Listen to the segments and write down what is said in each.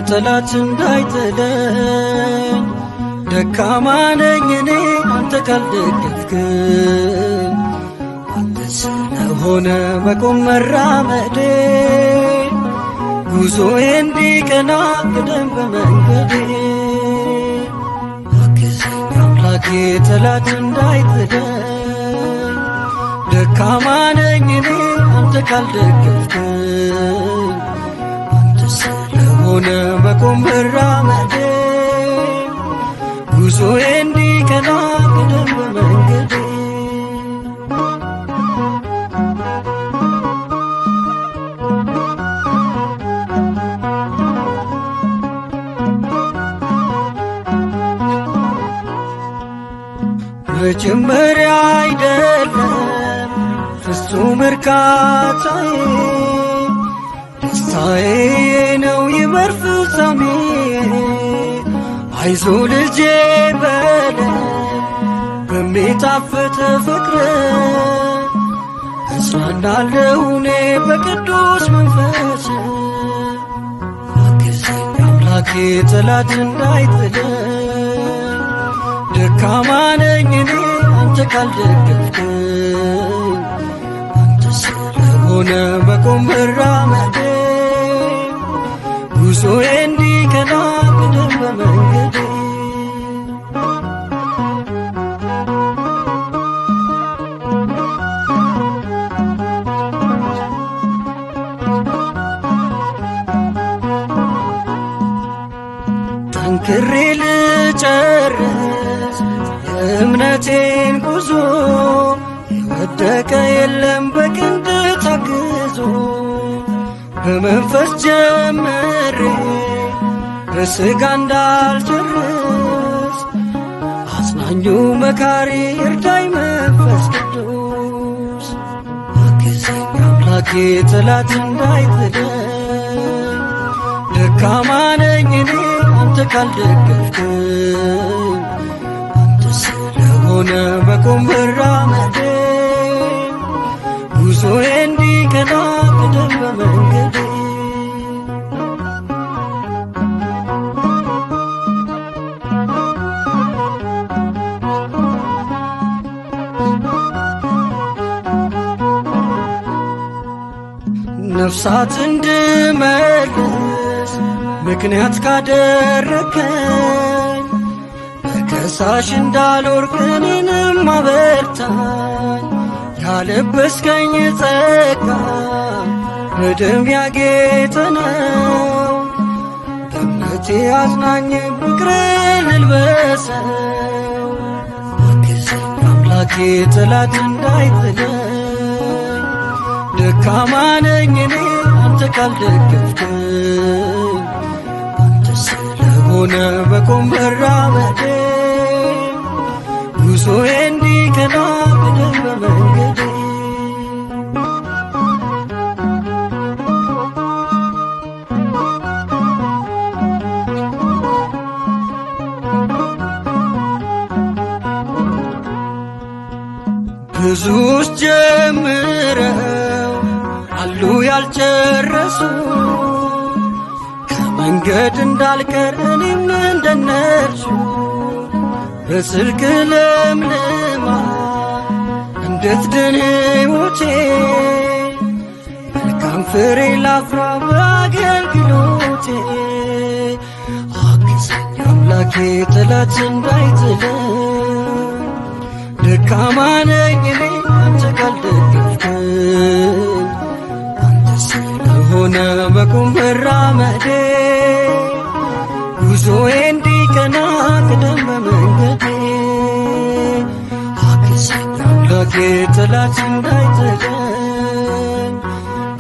ጠላት እንዳይጥለኝ ደካማ ነኝ እኔ አንተ ካልደገፍከኝ አንተ ስለሆነ መቆም መራመዴ ጉዞዬ እንዲቀና ቅደም በመንገዴ አግዘኝ አምላኬ ጠላት እንዳይጥለኝ ደካማ ነኝ እኔ አንተ ካልደገፍከኝ አንተ ስለሆነ መቆም መራመዴ ጉዞዬ እንዲቀና ቅደም በመንገዴ መጀመሪያ አይደለም ፍጹም እርካታዬ ደስታዬ ነው ይመር ፍጻሜ አይዞ ልጄ በለኝ በሚጣፍጥ ፍቅር እጽናናለሁ እኔ በቅዱስ መንፈስ አግዘኝ አምላኬ ጠላት እንዳይጥለኝ ደካማ ነኝ እኔ አንተ ካልደገፍከኝ አንተ ስለሆነ መቆም መራመዴ ጉዞዬ እንዲቀና ቅደም በመንገዴ ጠንክሬ ልጨርስ የእምነቴን ጉዞ የወደቀ የለም በክንድ ታግዞ በመንፈስ ጀምሬ በሥጋ እንዳልጨርስ አጽናኙ መካሪ እርዳኝ መንፈስ ቅዱስ አግዘኝ አምላኬ ጠላት እንዳይጥለኝ ደካማ ነኝ እኔ አንተ ካልደገፍከኝ አንተ ስለሆነ መቆም መራመዴ ጉዞዬ እንዲቀና ቅደም በመንገዴ ነፍሳት እንድመልስ ምክንያት ካደረከኝ በከሳሽ እንዳልወርቅ እኔንም አበርታኝ ያለበስከኝ ጸጋ በደም ያጌጠ ነው በእምነቴ አጽናኝ ፍቅርን ልልበሰው አግዘኝ አምላኬ ጠላት እንዳይጥለኝ ደካማ ነኝ እኔ አንተ ካልደገፍከኝ አንተ ስለሆነ መቆም መራመዴ ጉዞዬ እንዲቀና ቅደም በመንገዴ ብዙዎች ጀምረው አሉ ያልጨረሱ ከመንገድ እንዳልቀር እኔም እንደነርሱ በጽድቅ ለምልማ እንድትድን ሕይወቴ መልካም ፍሬ ላፍራ በአገልግሎቴ አግዘኝ አምላኬ ጠላት እንዳይጥለኝ ደካማ ነኝ እኔ አንተ ካልደገፍከኝ አንተ ስለሆነ መቆም መራመዴ ጉዞዬ እንዲቀና ቅደም በመንገዴ አግዘኝ አምላኬ ጠላት እንዳይጥለኝ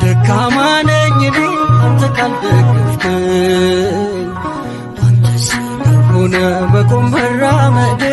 ደካማ ነኝ እኔ አንተ ካልደገፍከኝ አንተ ስለሆነ መቆም መራመዴ